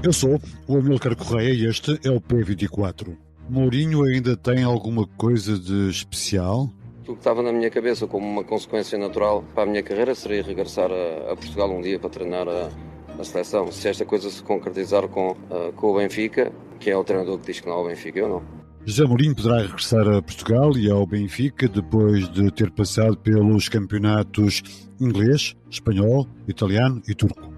Eu sou o Amílcar Correia e este é o P24. Mourinho ainda tem alguma coisa de especial? O que estava na minha cabeça como uma consequência natural para a minha carreira seria regressar a Portugal um dia para treinar a seleção. Se esta coisa se concretizar com o Benfica, quem é o treinador que diz que não é o Benfica, eu não. José Mourinho poderá regressar a Portugal e ao Benfica depois de ter passado pelos campeonatos inglês, espanhol, italiano e turco.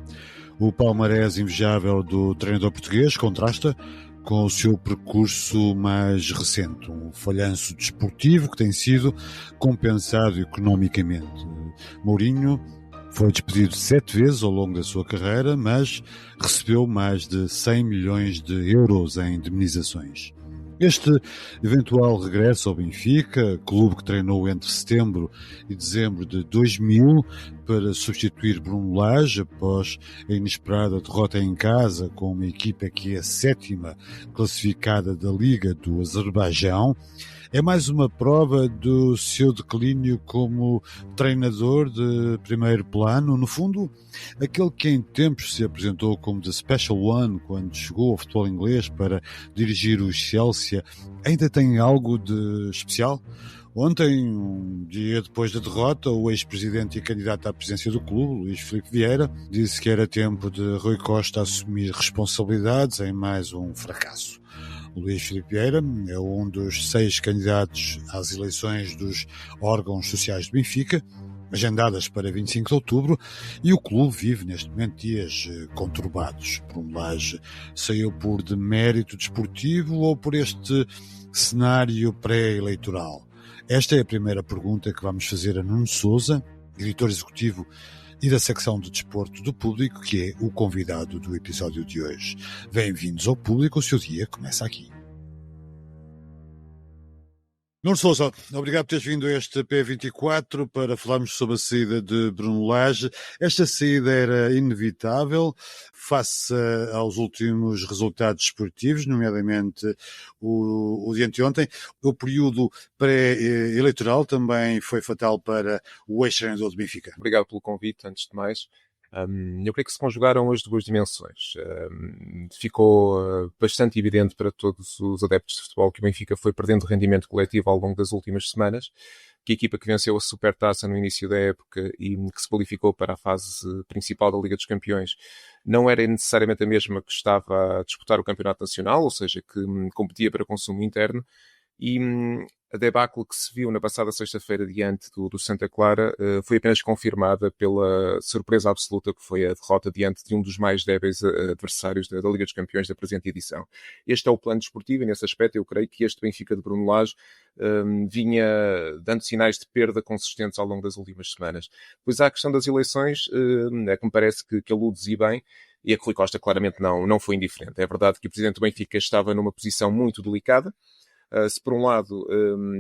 O palmarés invejável do treinador português contrasta com o seu percurso mais recente, um falhanço desportivo que tem sido compensado economicamente. Mourinho foi despedido 7 vezes ao longo da sua carreira, mas recebeu mais de 100 milhões de euros em indemnizações. Este eventual regresso ao Benfica, clube que treinou entre setembro e dezembro de 2000 para substituir Bruno Lage após a inesperada derrota em casa com uma equipa que é a 7ª classificada da Liga do Azerbaijão, é mais uma prova do seu declínio como treinador de primeiro plano. No fundo, aquele que em tempos se apresentou como The Special One quando chegou ao futebol inglês para dirigir o Chelsea, ainda tem algo de especial? Ontem, um dia depois da derrota, o ex-presidente e candidato à presidência do clube, Luís Filipe Vieira, disse que era tempo de Rui Costa assumir responsabilidades em mais um fracasso. O Luís Filipe Vieira é um dos 6 candidatos às eleições dos órgãos sociais de Benfica, agendadas para 25 de outubro, e o clube vive neste momento dias conturbados. Bruno Lage saiu por demérito desportivo ou por este cenário pré-eleitoral? Esta é a primeira pergunta que vamos fazer a Nuno Sousa, diretor executivo e da secção de desporto do Público, que é o convidado do episódio de hoje. Bem-vindos ao Público, o seu dia começa aqui. Nuno Sousa, obrigado por teres vindo a este P24 para falarmos sobre a saída de Bruno Lage. Esta saída era inevitável face aos últimos resultados esportivos, nomeadamente o de anteontem. O período pré-eleitoral também foi fatal para o ex-treinador do Benfica. Obrigado pelo convite, antes de mais. Eu creio que se conjugaram as duas dimensões. Ficou bastante evidente para todos os adeptos de futebol que o Benfica foi perdendo rendimento coletivo ao longo das últimas semanas, que a equipa que venceu a Supertaça no início da época e que se qualificou para a fase principal da Liga dos Campeões não era necessariamente a mesma que estava a disputar o Campeonato Nacional, ou seja, que competia para consumo interno, e a debacle que se viu na passada sexta-feira diante do Santa Clara foi apenas confirmada pela surpresa absoluta que foi a derrota diante de um dos mais débeis adversários da Liga dos Campeões da presente edição. Este é o plano desportivo e nesse aspecto eu creio que este Benfica de Bruno Lage vinha dando sinais de perda consistentes ao longo das últimas semanas. Pois há a questão das eleições, é que me parece que aludes e bem, e a que Rui Costa claramente não foi indiferente. É verdade que o presidente do Benfica estava numa posição muito delicada. Se por um lado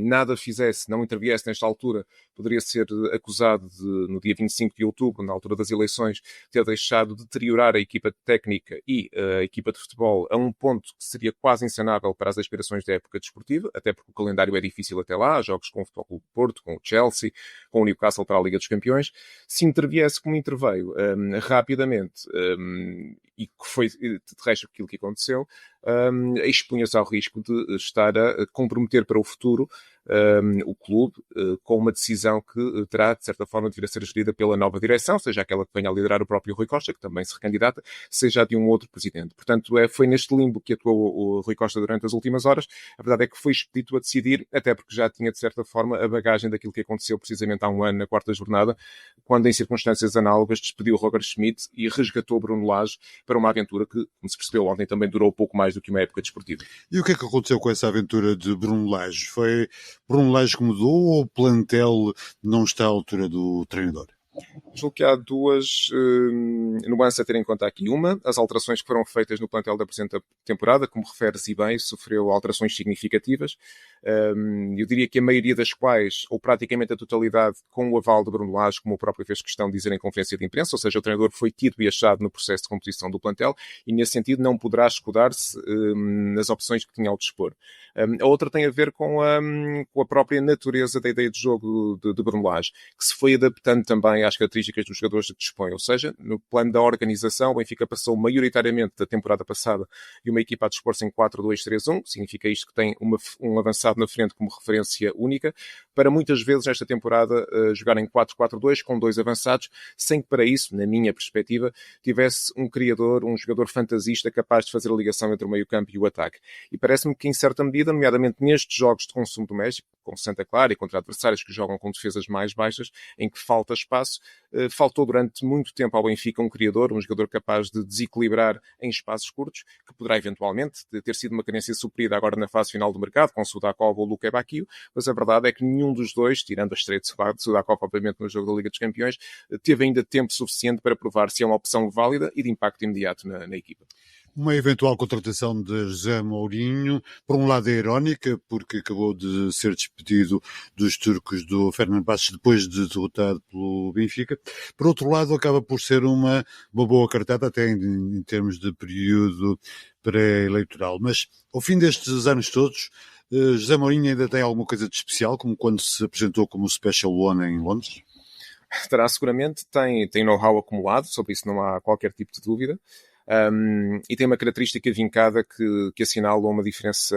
nada fizesse, não interviesse nesta altura, poderia ser acusado de, no dia 25 de outubro, na altura das eleições, ter deixado de deteriorar a equipa técnica e a equipa de futebol a um ponto que seria quase insanável para as aspirações da época desportiva, até porque o calendário é difícil até lá, há jogos com o Futebol Clube do Porto, com o Chelsea, com o Newcastle para a Liga dos Campeões. Se interviesse como interveio rapidamente, e que foi de resto aquilo que aconteceu, expunha-se ao risco de estar a comprometer para o futuro o clube com uma decisão que terá, de certa forma, de vir a ser gerida pela nova direção, seja aquela que venha a liderar o próprio Rui Costa, que também se recandidata, seja a de um outro presidente. Portanto, foi neste limbo que atuou o Rui Costa durante as últimas horas. A verdade é que foi expedito a decidir, até porque já tinha, de certa forma, a bagagem daquilo que aconteceu precisamente há um ano, na quarta jornada, quando, em circunstâncias análogas, despediu Roger Schmidt e resgatou Bruno Lage para uma aventura que, como se percebeu ontem, também durou pouco mais do que uma época desportiva. E o que é que aconteceu com essa aventura de Bruno Lage? Foi Bruno Lage que mudou ou o plantel não está à altura do treinador? Julgo que há duas nuances a ter em conta aqui. Uma, as alterações que foram feitas no plantel da presente temporada, como referes e bem, sofreu alterações significativas. Eu diria que a maioria das quais, ou praticamente a totalidade, com o aval de Bruno Lage, como o próprio fez questão de dizer em conferência de imprensa, ou seja, o treinador foi tido e achado no processo de composição do plantel e, nesse sentido, não poderá escudar-se nas opções que tinha ao dispor. A outra tem a ver com a própria natureza da ideia de jogo de Bruno Lage, que se foi adaptando também às características características dos jogadores de que dispõe. Ou seja, no plano da organização, o Benfica passou maioritariamente da temporada passada de uma equipa a dispor-se em 4-2-3-1, significa isto que tem um avançado na frente como referência única, para muitas vezes nesta temporada jogar em 4-4-2 com 2 avançados, sem que para isso, na minha perspectiva, tivesse um criador, um jogador fantasista capaz de fazer a ligação entre o meio-campo e o ataque. E parece-me que, em certa medida, nomeadamente nestes jogos de consumo doméstico, com Santa Clara e contra adversários que jogam com defesas mais baixas, em que falta espaço, faltou durante muito tempo ao Benfica um criador, um jogador capaz de desequilibrar em espaços curtos, que poderá eventualmente ter sido uma carência suprida agora na fase final do mercado, com Sudakov ou Luque Bacchio, mas a verdade é que nenhum dos dois, tirando a estreia de Sudakov, obviamente, no jogo da Liga dos Campeões, teve ainda tempo suficiente para provar se é uma opção válida e de impacto imediato na equipa. Uma eventual contratação de José Mourinho, por um lado é irónica, porque acabou de ser despedido dos turcos do Fenerbahçe depois de derrotado pelo Benfica. Por outro lado, acaba por ser uma boa cartada, até em termos de período pré-eleitoral. Mas, ao fim destes anos todos, José Mourinho ainda tem alguma coisa de especial, como quando se apresentou como Special One em Londres? Terá seguramente, tem know-how acumulado, sobre isso não há qualquer tipo de dúvida. E tem uma característica vincada que assinala uma diferença,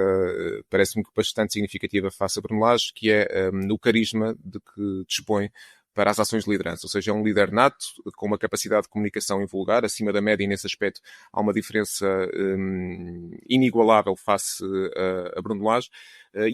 parece-me que bastante significativa face a Bruno Lage, que é o carisma de que dispõe para as ações de liderança, ou seja, é um líder nato, com uma capacidade de comunicação invulgar, acima da média, e nesse aspecto há uma diferença inigualável face a Bruno Lage,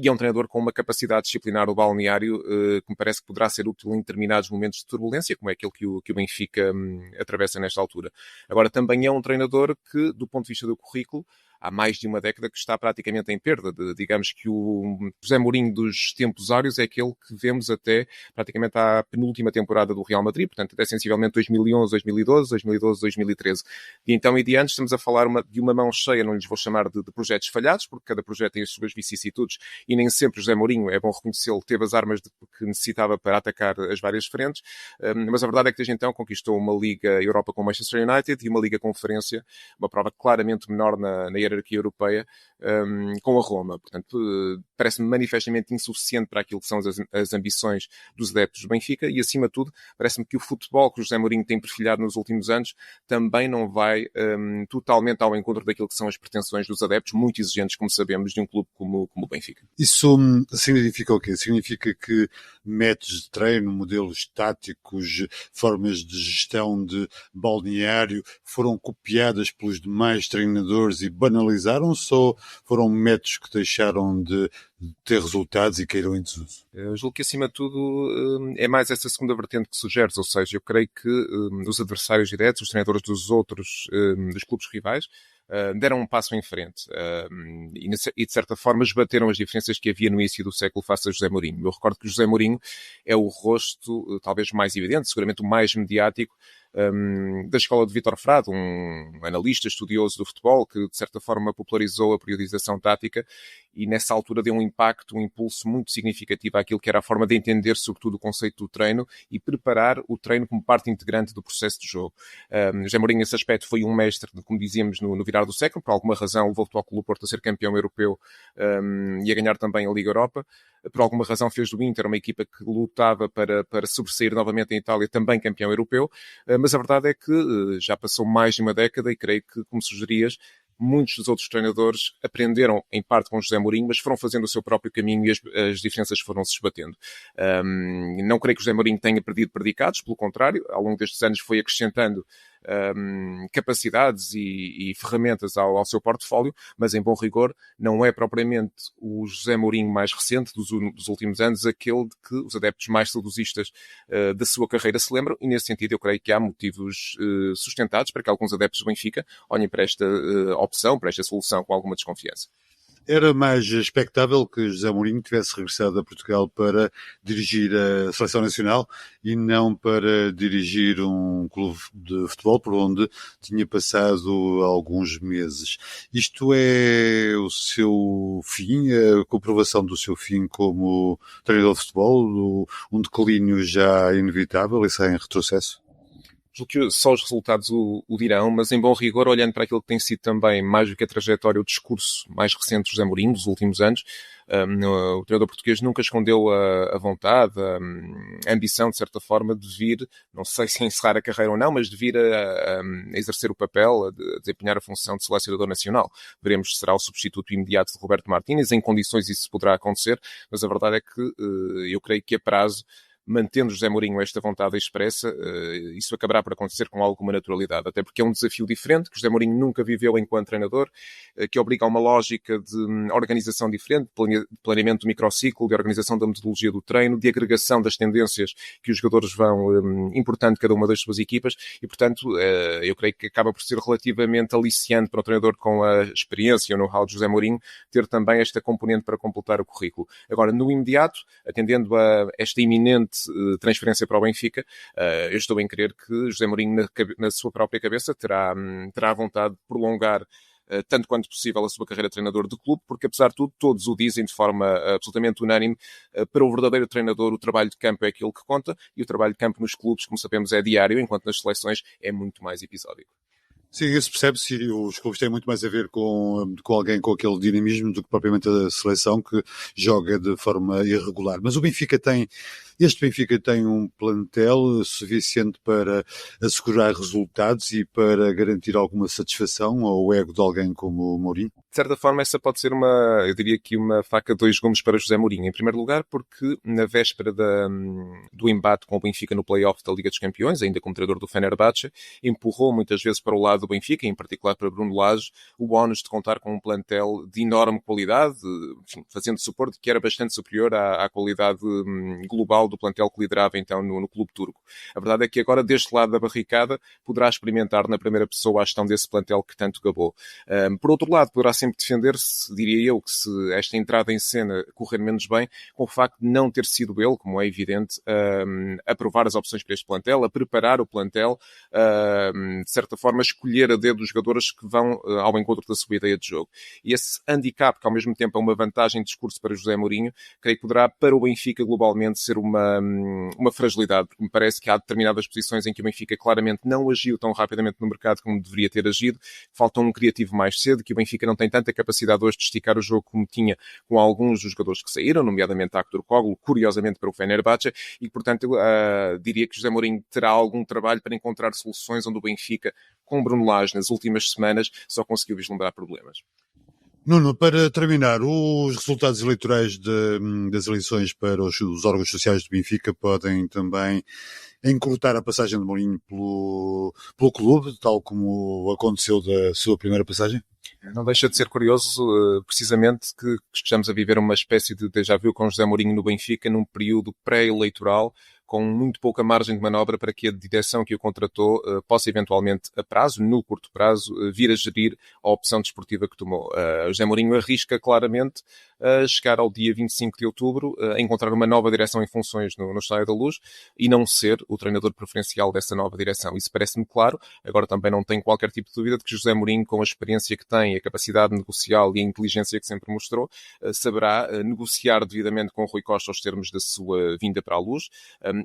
e é um treinador com uma capacidade disciplinar do balneário que me parece que poderá ser útil em determinados momentos de turbulência, como é aquele que o Benfica atravessa nesta altura. Agora, também é um treinador que, do ponto de vista do currículo, há mais de uma década que está praticamente em perda. Digamos que o José Mourinho dos tempos áureos é aquele que vemos até praticamente à penúltima temporada do Real Madrid, portanto até sensivelmente 2011, 2012, 2012, 2013. E então em diante estamos a falar de uma mão cheia, não lhes vou chamar de projetos falhados, porque cada projeto tem as suas vicissitudes e nem sempre José Mourinho, é bom reconhecê-lo, teve as armas que necessitava para atacar as várias frentes, mas a verdade é que desde então conquistou uma Liga Europa com o Manchester United e uma Liga Conferência, uma prova claramente menor na hierarquia europeia, com a Roma. Portanto, parece-me manifestamente insuficiente para aquilo que são as ambições dos adeptos do Benfica e, acima de tudo, parece-me que o futebol que o José Mourinho tem perfilhado nos últimos anos também não vai totalmente ao encontro daquilo que são as pretensões dos adeptos, muito exigentes, como sabemos, de um clube como o Benfica. Isso significa o quê? Significa que métodos de treino, modelos táticos, formas de gestão de balneário foram copiadas pelos demais treinadores e banalizaram-se, ou foram métodos que deixaram de ter resultados e caíram em desuso? Eu julgo que, acima de tudo, é mais essa segunda vertente que sugeres, ou seja, eu creio que os adversários diretos, os treinadores dos outros, dos clubes rivais, deram um passo em frente e de certa forma esbateram as diferenças que havia no início do século face a José Mourinho. Eu recordo que José Mourinho é o rosto talvez mais evidente, seguramente o mais mediático, da escola de Vítor Frade, um analista estudioso do futebol que de certa forma popularizou a periodização tática e nessa altura deu um impacto, um impulso muito significativo àquilo que era a forma de entender sobretudo o conceito do treino e preparar o treino como parte integrante do processo de jogo. José Mourinho nesse aspecto foi um mestre, como dizíamos, no virar do século, por alguma razão levou o Futebol Clube do Porto a ser campeão europeu e a ganhar também a Liga Europa. Por alguma razão fez do Inter uma equipa que lutava para sobressair novamente em Itália, também campeão europeu, mas a verdade é que já passou mais de uma década e creio que, como sugerias, muitos dos outros treinadores aprenderam em parte com José Mourinho, mas foram fazendo o seu próprio caminho e as diferenças foram-se esbatendo. Não creio que José Mourinho tenha perdido predicados, pelo contrário, ao longo destes anos foi acrescentando capacidades e ferramentas ao seu portfólio, mas em bom rigor não é propriamente o José Mourinho mais recente dos últimos anos aquele de que os adeptos mais saudosistas da sua carreira se lembram, e nesse sentido eu creio que há motivos sustentados para que alguns adeptos do Benfica olhem para esta opção, para esta solução com alguma desconfiança. Era mais expectável que José Mourinho tivesse regressado a Portugal para dirigir a Seleção Nacional e não para dirigir um clube de futebol por onde tinha passado alguns meses. Isto é o seu fim, a comprovação do seu fim como treinador de futebol, um declínio já inevitável e sem retrocesso? Julgo que só os resultados o dirão, mas em bom rigor, olhando para aquilo que tem sido também mais do que a trajetória, o discurso mais recente de José Mourinho dos últimos anos, o treinador português nunca escondeu a vontade, a ambição, de certa forma, de vir, não sei se encerrar a carreira ou não, mas de vir a exercer o papel, a desempenhar a função de selecionador nacional. Veremos se será o substituto imediato de Roberto Martínez, em condições isso poderá acontecer, mas a verdade é que eu creio que a prazo, mantendo José Mourinho esta vontade expressa, isso acabará por acontecer com alguma naturalidade, até porque é um desafio diferente, que José Mourinho nunca viveu enquanto treinador, que obriga a uma lógica de organização diferente, de planeamento do microciclo, de organização da metodologia do treino, de agregação das tendências que os jogadores vão importando cada uma das suas equipas, e portanto eu creio que acaba por ser relativamente aliciante para o treinador com a experiência e o know-how de José Mourinho ter também esta componente para completar o currículo. Agora, no imediato, atendendo a esta iminente transferência para o Benfica, eu estou em crer que José Mourinho, na sua própria cabeça, terá a vontade de prolongar tanto quanto possível a sua carreira de treinador de clube, porque apesar de tudo, todos o dizem de forma absolutamente unânime, para o verdadeiro treinador o trabalho de campo é aquilo que conta, e o trabalho de campo nos clubes, como sabemos, é diário, enquanto nas seleções é muito mais episódico. Sim, isso percebe-se, e os clubes têm muito mais a ver com alguém com aquele dinamismo do que propriamente a seleção, que joga de forma irregular. Mas este Benfica tem um plantel suficiente para assegurar resultados e para garantir alguma satisfação ao ego de alguém como o Mourinho? De certa forma, essa pode ser eu diria que uma faca de dois gumes para José Mourinho. Em primeiro lugar, porque na véspera do embate com o Benfica no play-off da Liga dos Campeões, ainda como treinador do Fenerbahçe, empurrou muitas vezes para o lado do Benfica, em particular para Bruno Lage, o ónus de contar com um plantel de enorme qualidade, enfim, fazendo supor de que era bastante superior à qualidade global do plantel que liderava então no clube turco. A verdade é que agora, deste lado da barricada, poderá experimentar na primeira pessoa a gestão desse plantel que tanto gabou. Por outro lado, poderá sempre defender-se, diria eu, que se esta entrada em cena correr menos bem, com o facto de não ter sido ele, como é evidente, a provar as opções para este plantel, a preparar o plantel, de certa forma, escolher a dedo dos jogadores que vão ao encontro da sua ideia de jogo. E esse handicap, que ao mesmo tempo é uma vantagem de discurso para José Mourinho, creio que poderá para o Benfica globalmente ser uma fragilidade, porque me parece que há determinadas posições em que o Benfica claramente não agiu tão rapidamente no mercado como deveria ter agido, falta um criativo mais cedo, que o Benfica não tem tanta capacidade hoje de esticar o jogo como tinha com alguns dos jogadores que saíram, nomeadamente Aktürkoğlu, curiosamente para o Fenerbahçe, e portanto diria que José Mourinho terá algum trabalho para encontrar soluções onde o Benfica, com Bruno Lage nas últimas semanas, só conseguiu vislumbrar problemas. Nuno, para terminar, os resultados eleitorais das eleições para os órgãos sociais do Benfica podem também encurtar a passagem de Mourinho pelo clube, tal como aconteceu da sua primeira passagem? Não deixa de ser curioso, precisamente, que estejamos a viver uma espécie de déjà vu com José Mourinho no Benfica num período pré-eleitoral, com muito pouca margem de manobra para que a direção que o contratou possa eventualmente, a prazo, no curto prazo, vir a gerir a opção desportiva que tomou. José Mourinho arrisca claramente chegar ao dia 25 de outubro, a encontrar uma nova direção em funções no Estádio da Luz e não ser o treinador preferencial dessa nova direção. Isso parece-me claro. Agora também não tenho qualquer tipo de dúvida de que José Mourinho, com a experiência que tem, a capacidade negocial e a inteligência que sempre mostrou, saberá negociar devidamente com o Rui Costa os termos da sua vinda para a Luz,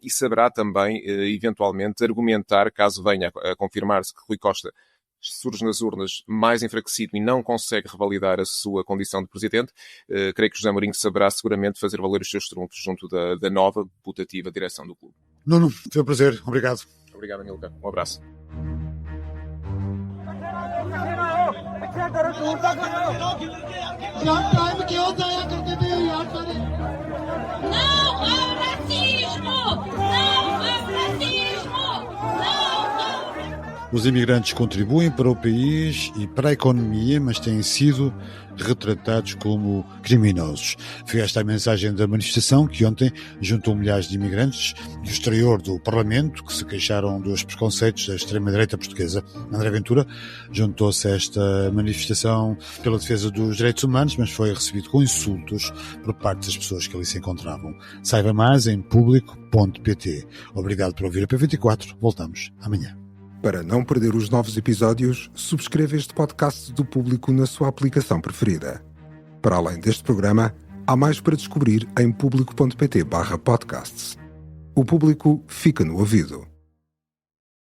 e saberá também, eventualmente, argumentar, caso venha a confirmar-se que Rui Costa surge nas urnas mais enfraquecido e não consegue revalidar a sua condição de presidente, creio que José Mourinho saberá seguramente fazer valer os seus trunfos junto da nova, putativa direção do clube. Nuno, foi um prazer. Obrigado. Obrigado, Amilcar. Um abraço. Os imigrantes contribuem para o país e para a economia, mas têm sido retratados como criminosos. Foi esta a mensagem da manifestação que ontem juntou milhares de imigrantes do exterior do Parlamento que se queixaram dos preconceitos da extrema-direita portuguesa. André Ventura juntou-se a esta manifestação pela defesa dos direitos humanos, mas foi recebido com insultos por parte das pessoas que ali se encontravam. Saiba mais em público.pt. Obrigado por ouvir a P24. Voltamos amanhã. Para não perder os novos episódios, subscreva este podcast do Público na sua aplicação preferida. Para além deste programa, há mais para descobrir em público.pt/podcasts. O Público fica no ouvido.